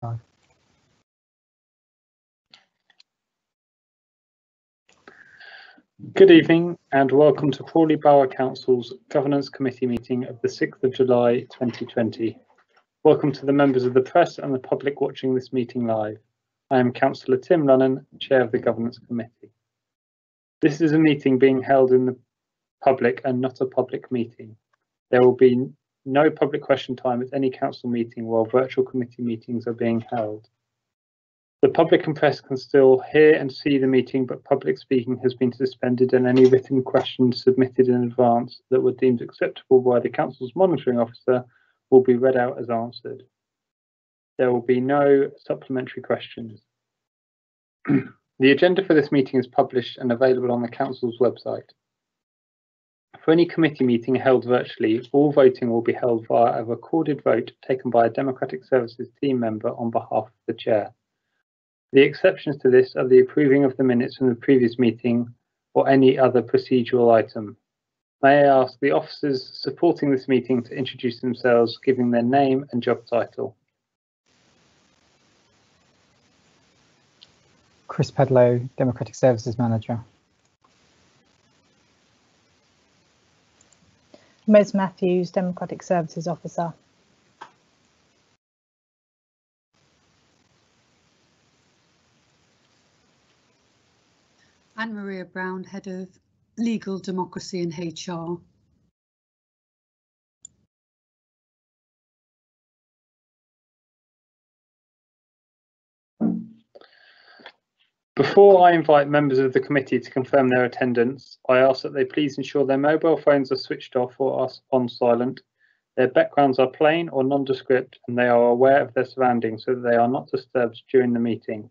Good evening and welcome to Crawley Borough Council's Governance Committee meeting of the 6th of July 2020. Welcome to the members of the press and the public watching this meeting live. I am Councillor Tim Lunnan, Chair of the Governance Committee. This is a meeting being held in the public and not a public meeting. There will be no public question time at any council meeting while virtual committee meetings are being held. The public and press can still hear and see the meeting, but public speaking has been suspended and any written questions submitted in advance that were deemed acceptable by the council's monitoring officer will be read out as answered. There will be no supplementary questions. The agenda for this meeting is published and available on the council's website. For any committee meeting held virtually, all voting will be held via a recorded vote taken by a Democratic Services team member on behalf of the chair. The exceptions to this are the approving of the minutes from the previous meeting or any other procedural item. May I ask the officers supporting this meeting to introduce themselves, giving their name and job title. Chris Pedlow, Democratic Services Manager. Mez Matthews, Democratic Services Officer. Anne-Maria Brown, Head of Legal, Democracy and HR. Before I invite members of the committee to confirm their attendance, I ask that they please ensure their mobile phones are switched off or are on silent, their backgrounds are plain or nondescript, and they are aware of their surroundings so that they are not disturbed during the meeting.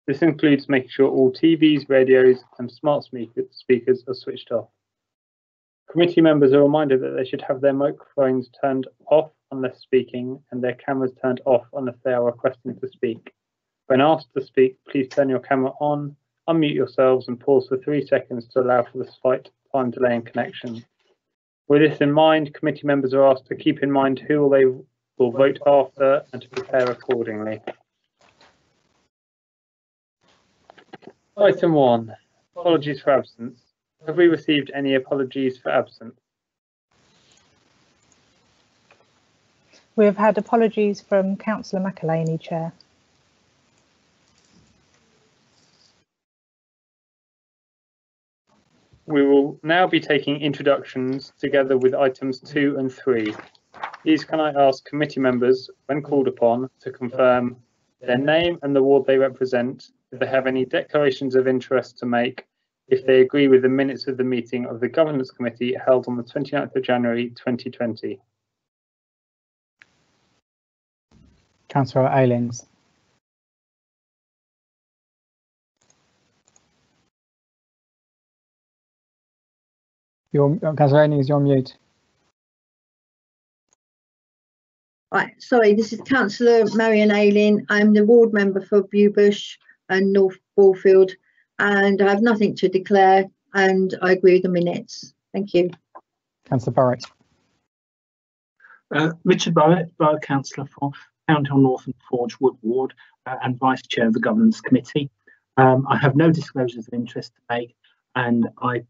This includes making sure all TVs, radios and smart speakers are switched off. Committee members are reminded that they should have their microphones turned off unless speaking and their cameras turned off unless they are requesting to speak. When asked to speak, please turn your camera on, unmute yourselves and pause for 3 seconds to allow for the slight time delay in connection. With this in mind, committee members are asked to keep in mind who they will vote after and to prepare accordingly. Item 1. Apologies for absence. Have we received any apologies for absence? We have had apologies from Councillor McElhaney, Chair. We will now be taking introductions together with items 2 and 3. Please can I ask committee members, when called upon, to confirm their name and the ward they represent, if they have any declarations of interest to make, if they agree with the minutes of the meeting of the Governance Committee held on the 29th of January 2020. Councillor Aylings. Councillor Aylings, you're on mute. Right, sorry, this is Councillor Marion Ayling. I'm the ward member for Bewbush and North Ballfield, and I have nothing to declare, and I agree with the minutes. Thank you. Councillor Burrett. Richard Burrett, Borough Councillor for Townhill North and Forge Wood Ward and Vice Chair of the Governance Committee. I have no disclosures of interest to make, and I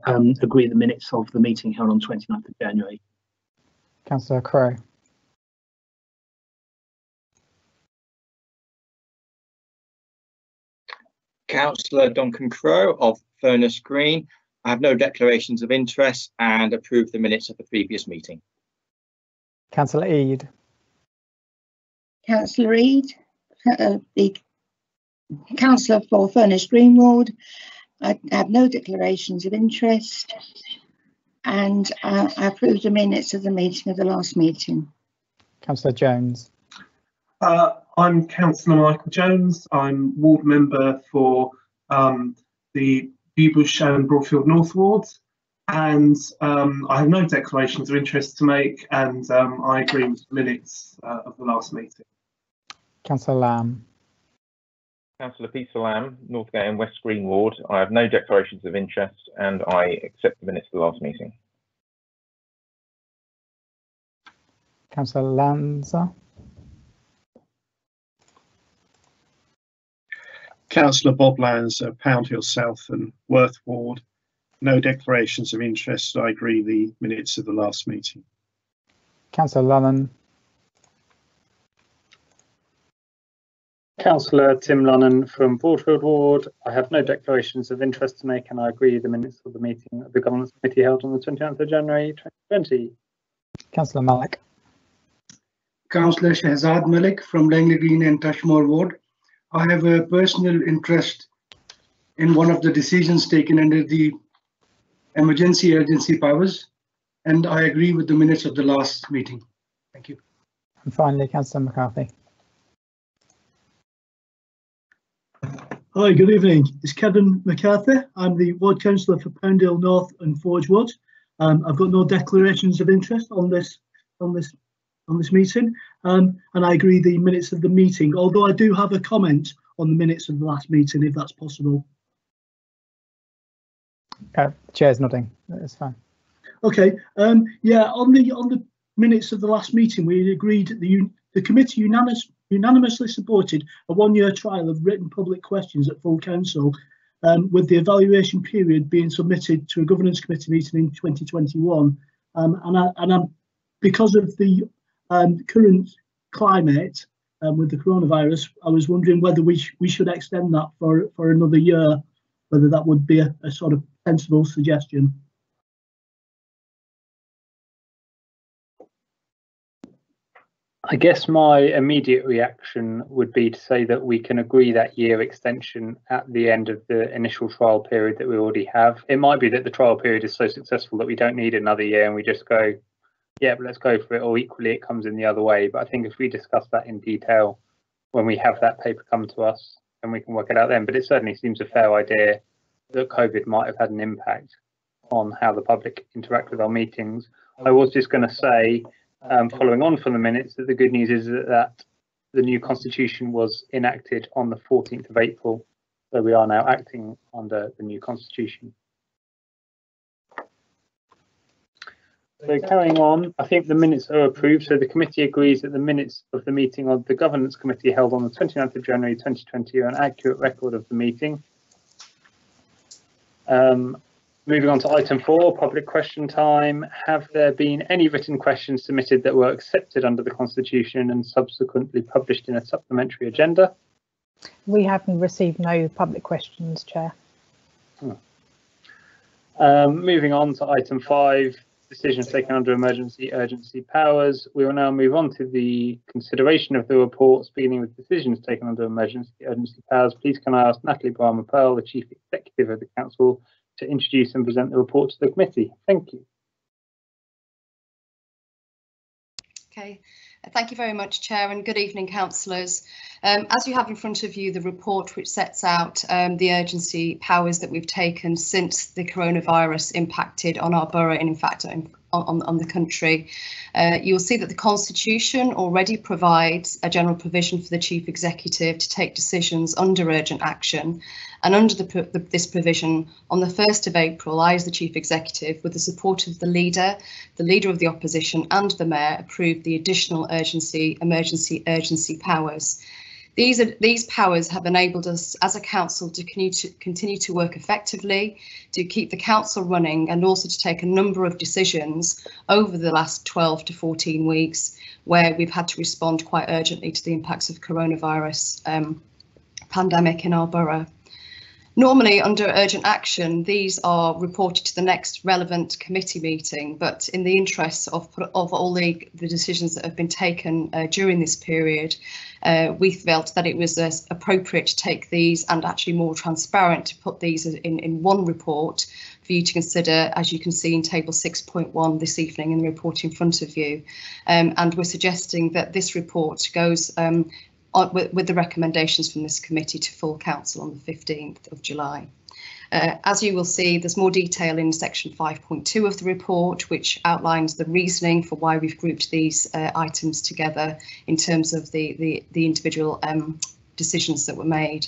agree with the minutes of the meeting held on 29th of January. Councillor Crowe. Councillor Duncan Crowe of Furness Green. I have no declarations of interest and approve the minutes of the previous meeting. Councillor Eade. Councillor Eade, the councillor for Furness Green Ward. I have no declarations of interest and I approve the minutes of the meeting of the last meeting. Councillor Jones. I'm Councillor Michael Jones. I'm ward member for the Bewbush and Broadfield North wards, and I have no declarations of interest to make, and I agree with the minutes of the last meeting. Councillor Lamb. Councillor Peter Lamb, Northgate and West Green Ward. I have no declarations of interest and I accept the minutes of the last meeting. Councillor Lanza. Councillor Bob Lands, Pound Hill South and Worth Ward. No declarations of interest. I agree the minutes of the last meeting. Councillor Lunnan. Councillor Tim Lunnan from Broadfield Ward. I have no declarations of interest to make, and I agree the minutes of the meeting of the Governance Committee held on the 29th of January 2020. Councillor Malik. Councillor Shahzad Malik from Langley Green and Tushmore Ward. I have a personal interest in one of the decisions taken under the emergency urgency powers, and I agree with the minutes of the last meeting. Thank you. And finally, Councillor McCarthy. Hi, good evening. It's Kevin McCarthy. I'm the Ward Councillor for Poundale North and Forge Wood. I've got no declarations of interest on this meeting, and I agree the minutes of the meeting. Although I do have a comment on the minutes of the last meeting, if that's possible. Chair's nodding. That's fine. Okay. Yeah. On the minutes of the last meeting, we agreed the committee unanimously supported a one-year trial of written public questions at full council, with the evaluation period being submitted to a governance committee meeting in 2021. Because of the current climate with the coronavirus, I was wondering whether we should extend that for another year, whether that would be a sort of sensible suggestion. I guess my immediate reaction would be to say that we can agree that year extension at the end of the initial trial period that we already have. It might be that the trial period is so successful that we don't need another year and we just go, yeah, but let's go for it, or equally it comes in the other way. But I think if we discuss that in detail when we have that paper come to us, then we can work it out then. But it certainly seems a fair idea that COVID might have had an impact on how the public interact with our meetings. I was just going to say, following on from the minutes, that the good news is that the new constitution was enacted on the 14th of April, so we are now acting under the new constitution. So carrying on, I think the minutes are approved. So the committee agrees that the minutes of the meeting of the Governance Committee held on the 29th of January 2020 are an accurate record of the meeting. Moving on to item 4, public question time. Have there been any written questions submitted that were accepted under the Constitution and subsequently published in a supplementary agenda? We haven't received no public questions, Chair. Moving on to item 5, decisions taken under emergency urgency powers. We will now move on to the consideration of the reports, beginning with decisions taken under emergency urgency powers. Please can I ask Natalie Brahma-Pearl, the Chief Executive of the Council, to introduce and present the report to the committee. Thank you. Okay, thank you very much, Chair, and good evening, councillors. As you have in front of you the report which sets out the urgency powers that we've taken since the coronavirus impacted on our borough and in fact on the country. You'll see that the Constitution already provides a general provision for the Chief Executive to take decisions under urgent action, and under this provision, on the 1st of April, I as the Chief Executive, with the support of the Leader of the Opposition and the Mayor, approved the additional emergency urgency powers. These powers have enabled us as a council to continue to work effectively, to keep the council running, and also to take a number of decisions over the last 12 to 14 weeks where we've had to respond quite urgently to the impacts of coronavirus pandemic in our borough. Normally, under urgent action, these are reported to the next relevant committee meeting, but in the interests of all the decisions that have been taken during this period, we felt that it was appropriate to take these and actually more transparent to put these in one report for you to consider, as you can see in table 6.1 this evening in the report in front of you. And we're suggesting that this report goes with the recommendations from this committee to full council on the 15th of July. As you will see, there's more detail in section 5.2 of the report, which outlines the reasoning for why we've grouped these items together in terms of the individual decisions that were made.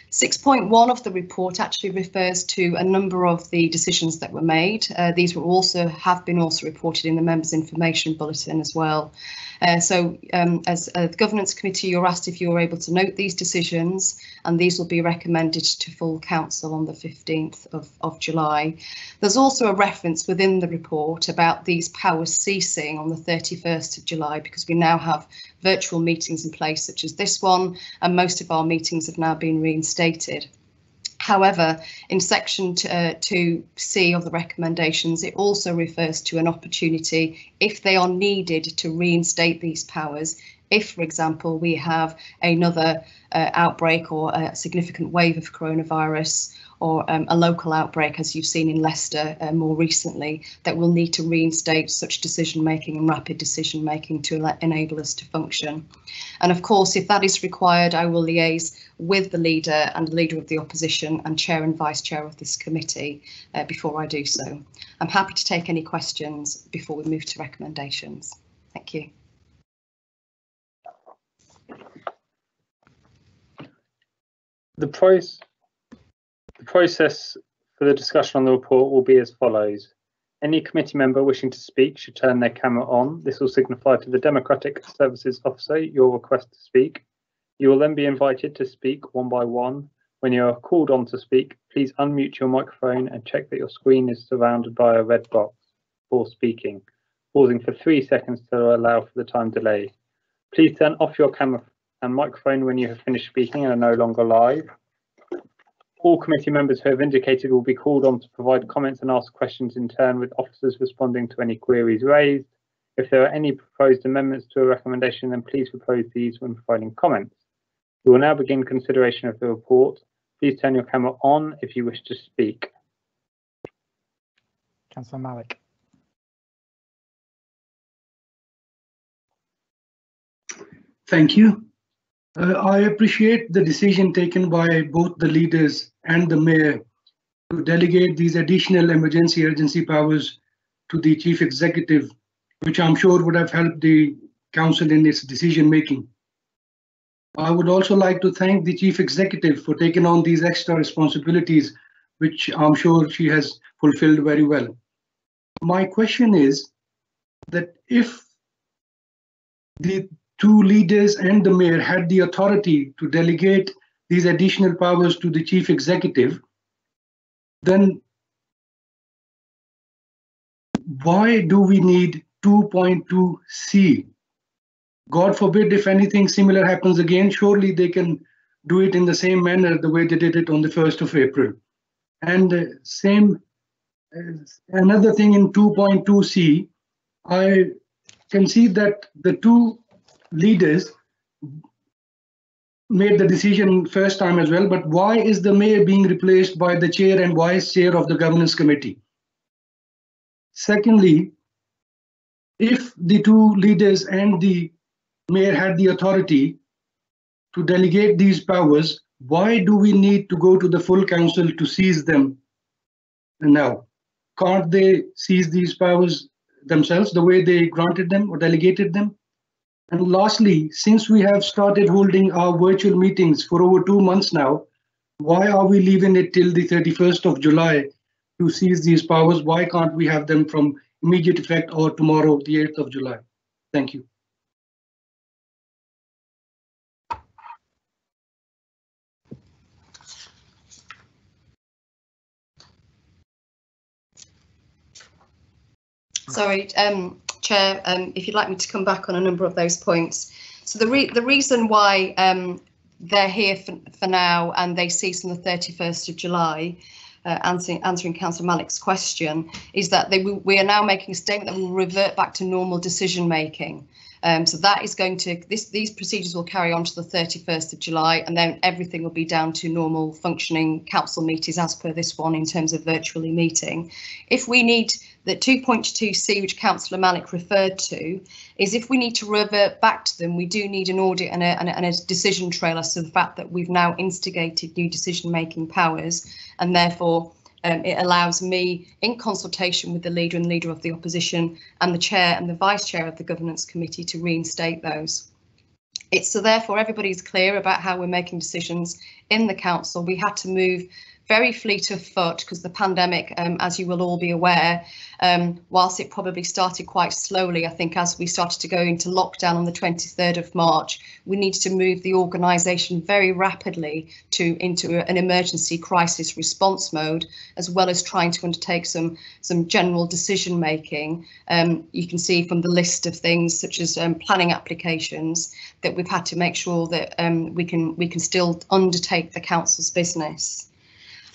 6.1 of the report actually refers to a number of the decisions that were made. These have been reported in the members' information bulletin as well. As the Governance Committee, you're asked if you're able to note these decisions, and these will be recommended to full council on the 15th of July. There's also a reference within the report about these powers ceasing on the 31st of July, because we now have virtual meetings in place such as this one, and most of our meetings have now been reinstated. However, in section 2C of the recommendations, it also refers to an opportunity, if they are needed, to reinstate these powers. If, for example, we have another outbreak or a significant wave of coronavirus, or a local outbreak, as you've seen in Leicester more recently, that will need to reinstate such decision making and rapid decision making to enable us to function. And of course, if that is required, I will liaise with the leader and the leader of the opposition and chair and vice chair of this committee before I do so. I'm happy to take any questions before we move to recommendations. Thank you. The process for the discussion on the report will be as follows. Any committee member wishing to speak should turn their camera on. This will signify to the Democratic Services Officer your request to speak. You will then be invited to speak one by one. When you are called on to speak, please unmute your microphone and check that your screen is surrounded by a red box before speaking, pausing for 3 seconds to allow for the time delay. Please turn off your camera and microphone when you have finished speaking and are no longer live. All committee members who have indicated will be called on to provide comments and ask questions in turn, with officers responding to any queries raised. If there are any proposed amendments to a recommendation, then please propose these when providing comments. We will now begin consideration of the report. Please turn your camera on if you wish to speak. Councillor Malik. Thank you. I appreciate the decision taken by both the leaders and the mayor to delegate these additional emergency urgency powers to the chief executive, which I'm sure would have helped the council in its decision making. I would also like to thank the chief executive for taking on these extra responsibilities, which I'm sure she has fulfilled very well. My question is that if the two leaders and the mayor had the authority to delegate these additional powers to the chief executive, then why do we need 2.2c? God forbid if anything similar happens again, surely they can do it in the same manner the way they did it on the 1st of April. And another thing in 2.2c, I can see that the two leaders made the decision first time as well, but why is the mayor being replaced by the chair and vice chair of the governance committee? Secondly, if the two leaders and the mayor had the authority to delegate these powers, why do we need to go to the full council to seize them now? Can't they seize these powers themselves the way they granted them or delegated them? And lastly, since we have started holding our virtual meetings for over 2 months now, why are we leaving it till the 31st of July to seize these powers? Why can't we have them from immediate effect or tomorrow, the 8th of July? Thank you. Sorry, Chair, if you'd like me to come back on a number of those points. So the reason why they're here for now and they cease on the 31st of July, answering Councillor Malik's question, is that we are now making a statement that will revert back to normal decision making. So that is going to, these procedures will carry on to the 31st of July, and then everything will be down to normal functioning council meetings as per this one in terms of virtually meeting. If we need the 2.2c, which Councillor Malik referred to, is if we need to revert back to them, we do need an audit and a decision trail as to the fact that we've now instigated new decision making powers, and therefore it allows me, in consultation with the leader and leader of the opposition and the chair and the vice chair of the governance committee, to reinstate those. So therefore everybody's clear about how we're making decisions in the council. We had to move very fleet of foot because the pandemic, as you will all be aware, whilst it probably started quite slowly, I think as we started to go into lockdown on the 23rd of March, we needed to move the organisation very rapidly into an emergency crisis response mode, as well as trying to undertake some general decision making. You can see from the list of things such as planning applications that we've had to make sure that we can still undertake the council's business.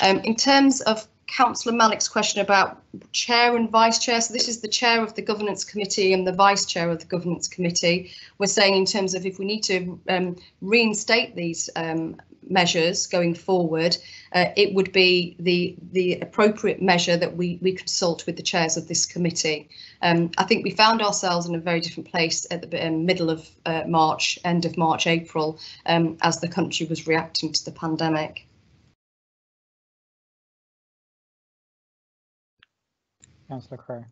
In terms of Councillor Malik's question about chair and vice chair, so this is the chair of the governance committee and the vice chair of the governance committee. We're saying in terms of if we need to reinstate these measures going forward, it would be the appropriate measure that we consult with the chairs of this committee. I think we found ourselves in a very different place at the middle of March, end of March, April, as the country was reacting to the pandemic. Councillor Crowe.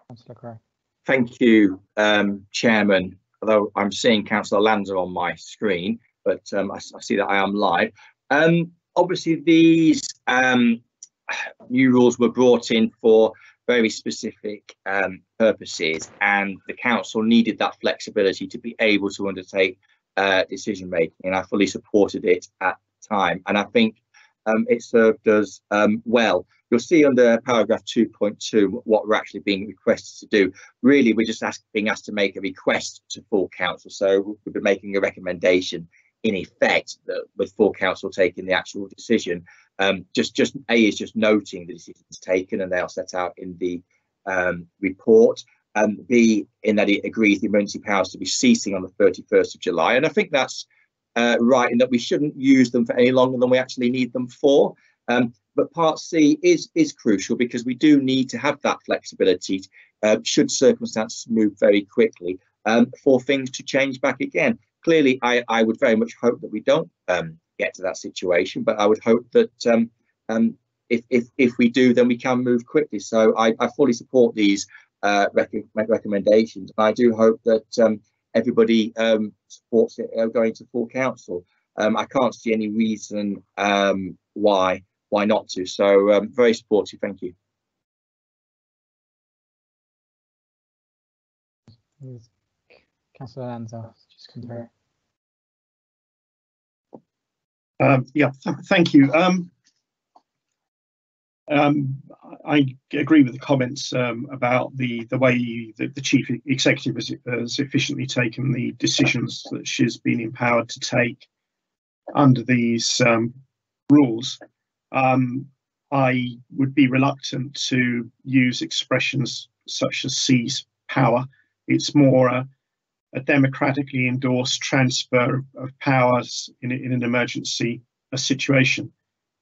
Councillor Crowe. Thank you, Chairman. Although I'm seeing Councillor Lanza on my screen, but I see that I am live. Obviously, these new rules were brought in for very specific purposes, and the council needed that flexibility to be able to undertake decision making, and I fully supported it at the time, and I think it served us well. You'll see under paragraph 2.2 what we're actually being requested to do. Really, we're just being asked to make a request to full council, so we'll be making a recommendation in effect that with full council taking the actual decision. Just A is just noting the decisions taken, and they are set out in the report. B, in that it agrees the emergency powers to be ceasing on the 31st of July. And I think that's right, in that we shouldn't use them for any longer than we actually need them for. But part C is crucial because we do need to have that flexibility should circumstances move very quickly for things to change back again. Clearly, I would very much hope that we don't get to that situation, but I would hope that if we do, then we can move quickly. So I fully support these recommendations. I do hope that everybody supports it going to full council. I can't see any reason why not to. So very supportive. Thank you. Councillor Lanza, just come through. Yeah, thank you. I agree with the comments about the way that the chief executive has efficiently taken the decisions that she's been empowered to take under these rules. I would be reluctant to use expressions such as seize power. It's more a democratically endorsed transfer of powers in an emergency situation.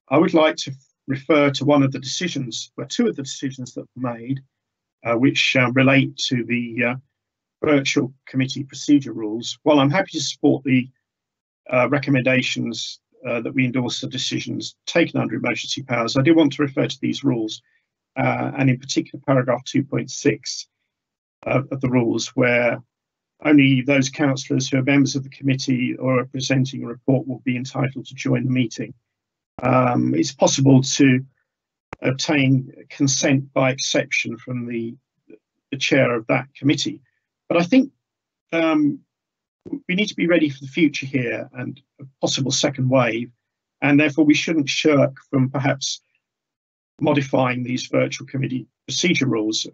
I would like to refer to one of the decisions, or two of the decisions that were made, which relate to the virtual committee procedure rules. While I'm happy to support the recommendations that we endorse the decisions taken under emergency powers, I do want to refer to these rules, and in particular paragraph 2.6 of the rules, where only those councillors who are members of the committee or are presenting a report will be entitled to join the meeting. It's possible to obtain consent by exception from the chair of that committee, but I think we need to be ready for the future here and a possible second wave, and therefore we shouldn't shirk from perhaps modifying these virtual committee procedure rules.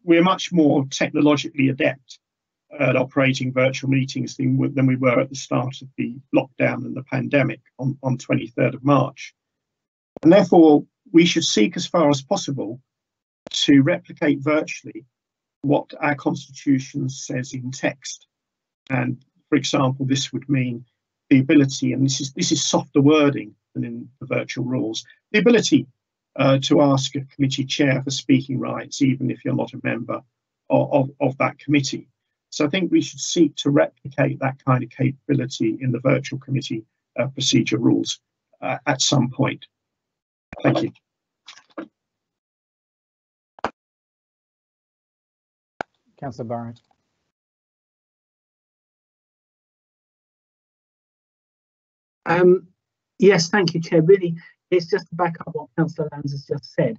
We're much more technologically adept at operating virtual meetings than we were at the start of the lockdown and the pandemic on 23rd of March. And therefore, we should seek as far as possible to replicate virtually what our constitution says in text. And for example, this would mean the ability, and this is softer wording than in the virtual rules, the ability to ask a committee chair for speaking rights, even if you're not a member of that committee. So I think we should seek to replicate that kind of capability in the virtual committee procedure rules at some point. Thank you. Councillor Barrett. Yes, thank you, Chair. Really, it's just to back up what Councillor Lands has just said.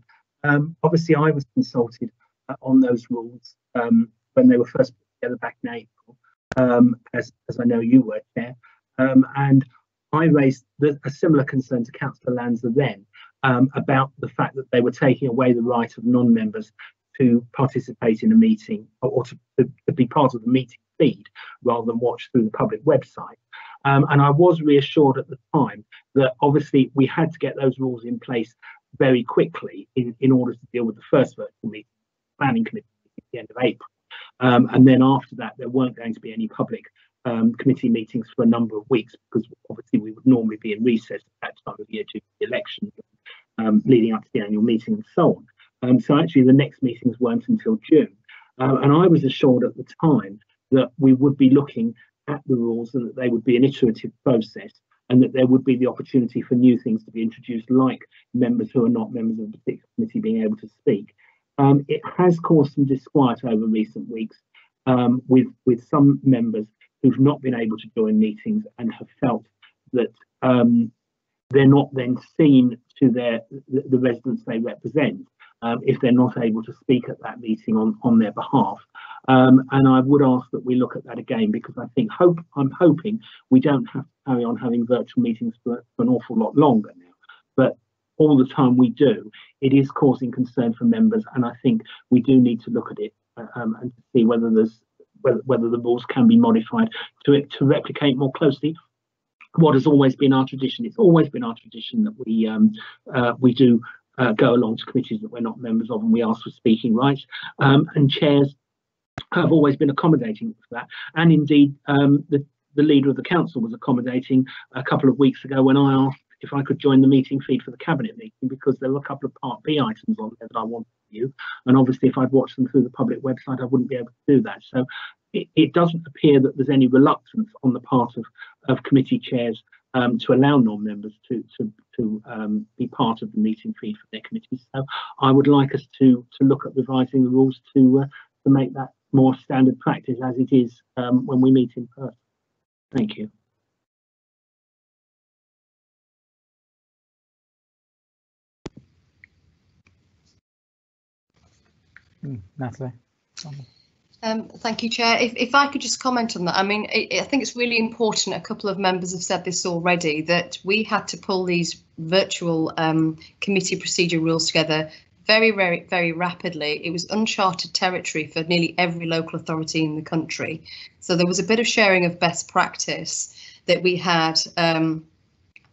Obviously, I was consulted on those rules when they were first put together back in April, as I know you were, Chair. And I raised a similar concern to Councillor Lands then about the fact that they were taking away the right of non-members to participate in a meeting or to be part of the meeting feed rather than watch through the public website. And I was reassured at the time that obviously we had to get those rules in place very quickly in order to deal with the first virtual meeting, planning committee at the end of April. And then after that, there weren't going to be any public committee meetings for a number of weeks, because obviously we would normally be in recess at that time of year due to the election, leading up to the annual meeting and so on. So actually the next meetings weren't until June. And I was assured at the time that we would be looking at the rules and that they would be an iterative process, and that there would be the opportunity for new things to be introduced, like members who are not members of the particular committee being able to speak. It has caused some disquiet over recent weeks with some members who've not been able to join meetings and have felt that they're not then seen to the residents they represent if they're not able to speak at that meeting on their behalf. And I would ask that we look at that again, because I think I'm hoping we don't have to carry on having virtual meetings for an awful lot longer now. But all the time we do, it is causing concern for members, and I think we do need to look at it and to see whether the rules can be modified to replicate more closely what has always been our tradition. It's always been our tradition that we do go along to committees that we're not members of, and we ask for speaking rights, and chairs have always been accommodating for that. And indeed, the leader of the council was accommodating a couple of weeks ago when I asked if I could join the meeting feed for the cabinet meeting, because there were a couple of Part B items on there that I wanted to view, and obviously if I'd watched them through the public website I wouldn't be able to do that. So it doesn't appear that there's any reluctance on the part of committee chairs to allow non-members to be part of the meeting feed for their committees. So I would like us to look at revising the rules to make that more standard practice as it is when we meet in person. Thank you. Natalie. Thank you, Chair. If I could just comment on that. I mean, I think it's really important, a couple of members have said this already, that we had to pull these virtual committee procedure rules together very, very, very rapidly. It was uncharted territory for nearly every local authority in the country. So there was a bit of sharing of best practice that we had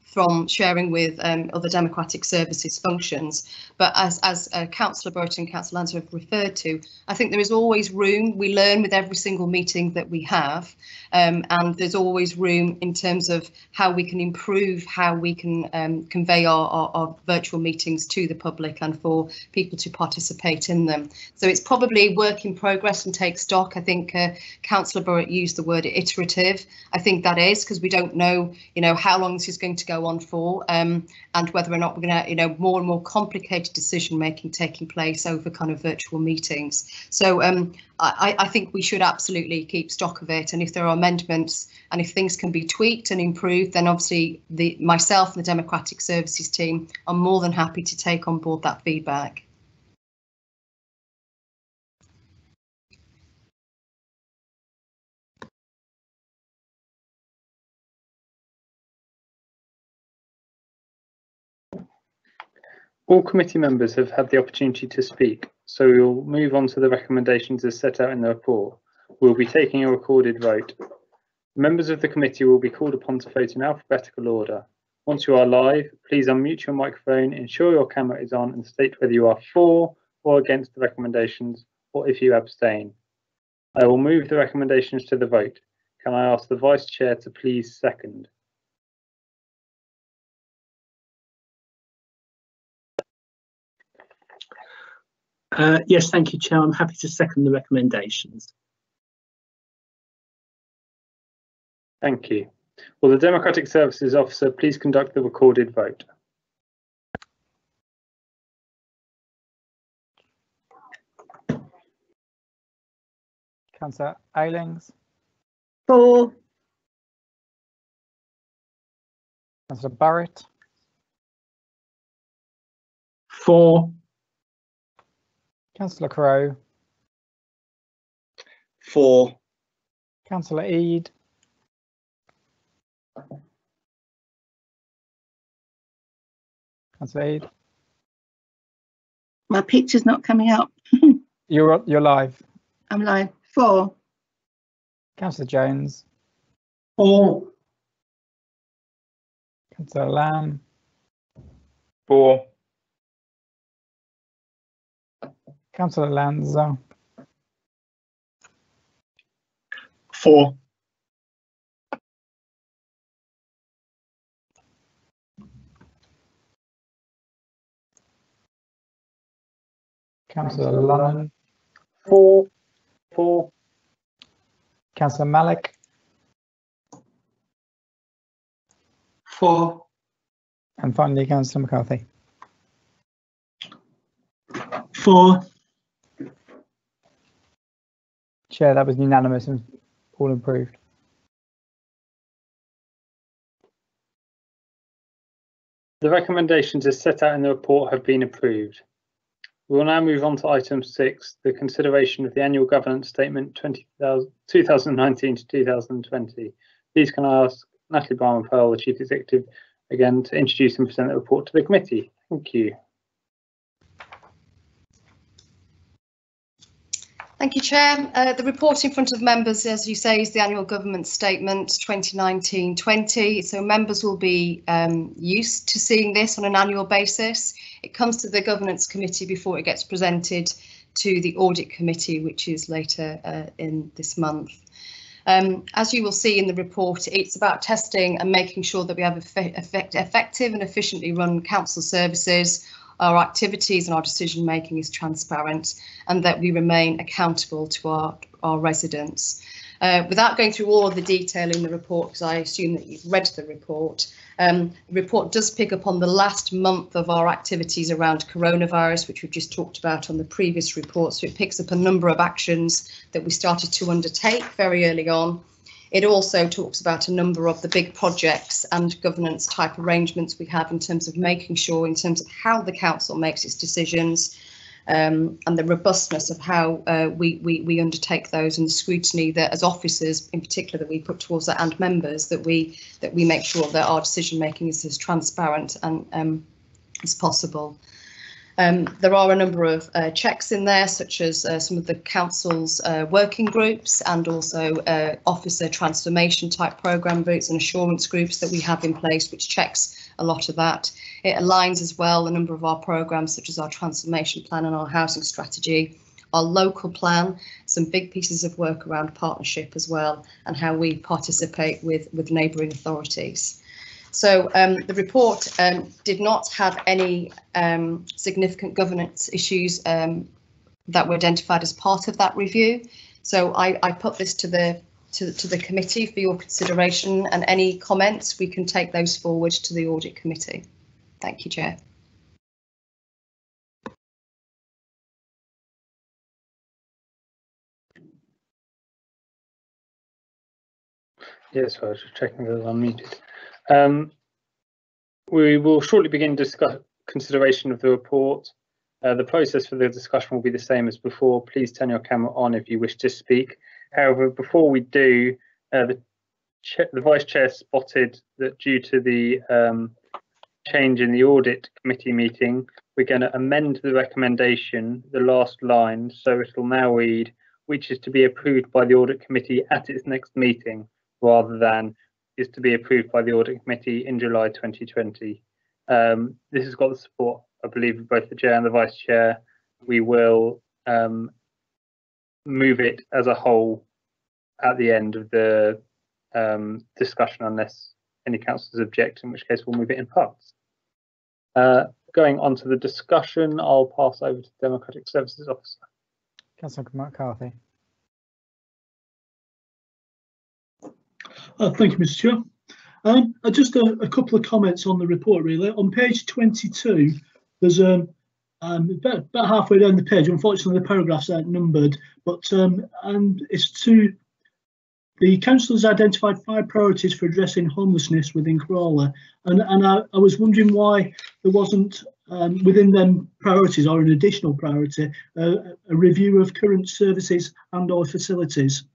from sharing with other democratic services functions. But as Councillor Burton and Councillor Lanza have referred to, I think there is always room. We learn with every single meeting that we have, and there's always room in terms of how we can improve, how we can convey our virtual meetings to the public and for people to participate in them. So it's probably a work in progress and take stock. I think Councillor Burrett used the word iterative. I think that is because we don't know, how long this is going to go on for, and whether or not we're going to, more and more complicated decision making taking place over kind of virtual meetings. So I think we should absolutely keep stock of it, and if there are amendments and if things can be tweaked and improved, then obviously myself and the Democratic Services team are more than happy to take on board that feedback. All committee members have had the opportunity to speak, so we will move on to the recommendations as set out in the report. We'll be taking a recorded vote. Members of the committee will be called upon to vote in alphabetical order. Once you are live, please unmute your microphone, ensure your camera is on, and state whether you are for or against the recommendations, or if you abstain. I will move the recommendations to the vote. Can I ask the Vice Chair to please second? Yes, thank you, Chair. I'm happy to second the recommendations. Thank you. Will the Democratic Services Officer please conduct the recorded vote? Councillor Aylings, 4, Councillor Barrett, 4, Councillor Crowe, 4, Councillor Eade, Councillor Eade. My picture's not coming up. You're live. I'm live. 4, Councillor Jones, 4, Councillor Lamb, 4, Councillor Lanza, 4, Councillor Lunnan, 4, Councillor Malik, 4, and finally Councillor McCarthy. 4, Chair, that was unanimous and all approved. The recommendations as set out in the report have been approved. We will now move on to item 6, the consideration of the annual governance statement 2019 to 2020. Please can I ask Natalie Barman-Pearl, the Chief Executive, again to introduce and present the report to the committee. Thank you. Thank you, Chair. The report in front of members, as you say, is the annual government statement 2019-20. So members will be used to seeing this on an annual basis. It comes to the governance committee before it gets presented to the audit committee, which is later in this month. As you will see in the report, it's about testing and making sure that we have effective and efficiently run council services. Our activities and our decision making is transparent, and that we remain accountable to our residents. Without going through all of the detail in the report, because I assume that you've read the report does pick up on the last month of our activities around coronavirus, which we've just talked about on the previous report. So it picks up a number of actions that we started to undertake very early on. It also talks about a number of the big projects and governance type arrangements we have in terms of making sure, in terms of how the council makes its decisions, and the robustness of how we undertake those, and the scrutiny that as officers in particular that we put towards that, and members, that we make sure that our decision making is as transparent and as possible. There are a number of checks in there, such as some of the council's working groups, and also officer transformation type programme routes and assurance groups that we have in place, which checks a lot of that. It aligns as well a number of our programmes, such as our transformation plan and our housing strategy, our local plan, some big pieces of work around partnership as well, and how we participate with neighbouring authorities. So the report did not have any significant governance issues that were identified as part of that review. So I put this to the committee for your consideration, and any comments, we can take those forward to the audit committee. Thank you, Chair. Yes, I was just checking that I'm unmuted. We will shortly begin consideration of the report. The process for the discussion will be the same as before. Please turn your camera on if you wish to speak. However, before we do, the Vice Chair spotted that due to the change in the audit committee meeting, we're going to amend the recommendation, the last line, so it will now read, which is to be approved by the audit committee at its next meeting, rather than is to be approved by the audit committee in July 2020. This has got the support, I believe, of both the chair and the vice chair. We will move it as a whole at the end of the discussion, unless any councillors object, in which case we'll move it in parts. Going on to the discussion, I'll pass over to the Democratic Services Officer. Councillor McCarthy. Thank you, Mr. Chair. Just a couple of comments on the report, really. On page 22, there's a about halfway down the page. Unfortunately, the paragraphs aren't numbered, but and it's to the council has identified 5 priorities for addressing homelessness within Crawley, and I was wondering why there wasn't within them priorities or an additional priority a review of current services and/or facilities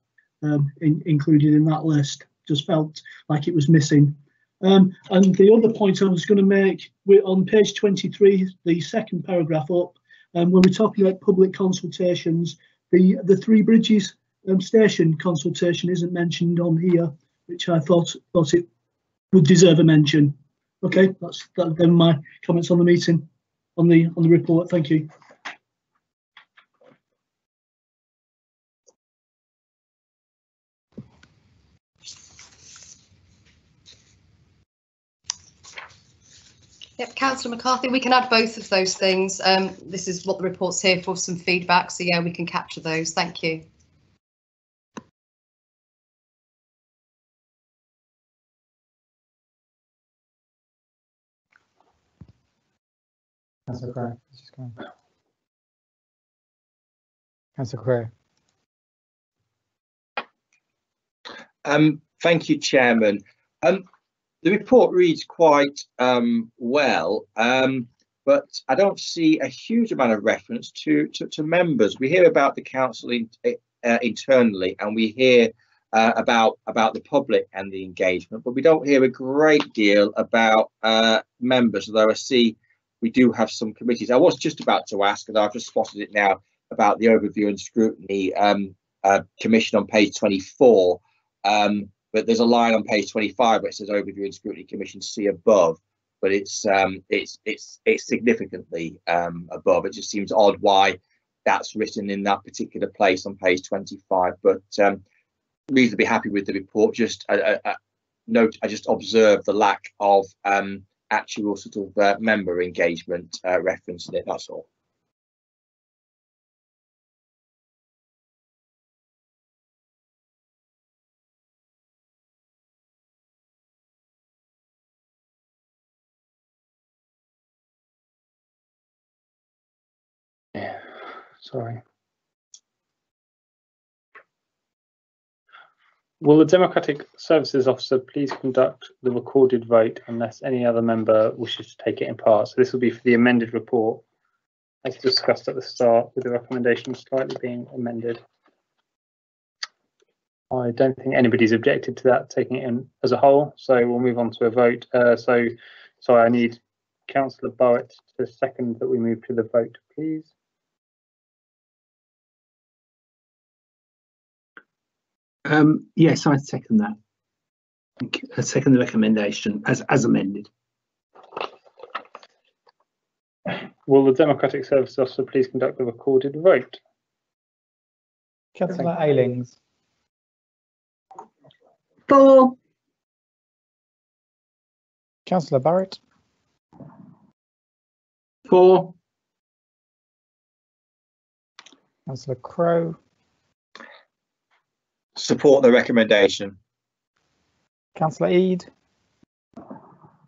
included in that list. Just felt like it was missing. And the other point I was going to make, we're on page 23, the second paragraph up, when we're talking about public consultations, the Three Bridges station consultation isn't mentioned on here, which I thought it would deserve a mention. Okay, that's then my comments on the meeting, on the report. Thank you. Yep, Councillor McCarthy, we can add both of those things. This is what the report's here for, some feedback. So yeah, we can capture those. Thank you. Councillor Crowe, just go. Councillor Crowe. Thank you, Chairman. The report reads quite well, but I don't see a huge amount of reference to members. We hear about the council internally, and we hear about the public and the engagement, but we don't hear a great deal about members, although I see we do have some committees. I was just about to ask, and I've just spotted it now, about the overview and scrutiny commission on page 24. But there's a line on page 25 where it says overview and scrutiny commission, see above, but it's significantly above. It just seems odd why that's written in that particular place on page 25, but reasonably happy with the report. Just note, I just observed the lack of actual sort of member engagement reference in it, that's all. Sorry. Will the Democratic Services Officer please conduct the recorded vote unless any other member wishes to take it in part? So this will be for the amended report, as discussed at the start, with the recommendation slightly being amended. I don't think anybody's objected to that, taking it in as a whole, so we'll move on to a vote. So I need Councillor Barrett to second that we move to the vote, please. Yes, I second that. I second the recommendation as amended. Will the Democratic Services Officer please conduct the recorded vote? Councillor Aylings. For. Councillor Barrett. For. Councillor Crowe. Support the recommendation. Councillor Eade.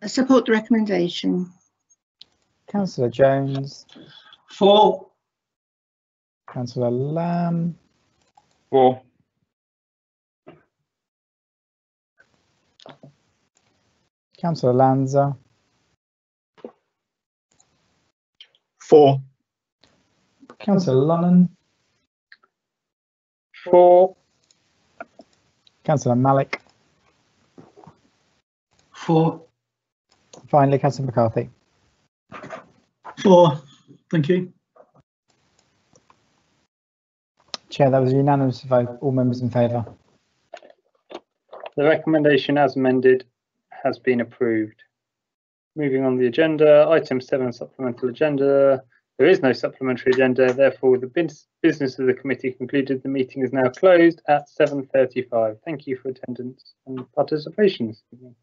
I support the recommendation. Councillor Jones. For. Councillor Lamb. For. Councillor Lanza. For. Councillor Lunnan. For. Councillor Malik. For. Finally, Councillor McCarthy. For. Thank you. Chair, that was a unanimous vote. All members in favour. The recommendation as amended has been approved. Moving on the agenda, item 7, supplemental agenda. There is no supplementary agenda, therefore the business of the committee concluded. The meeting is now closed at 7:35. Thank you for attendance and participation this evening.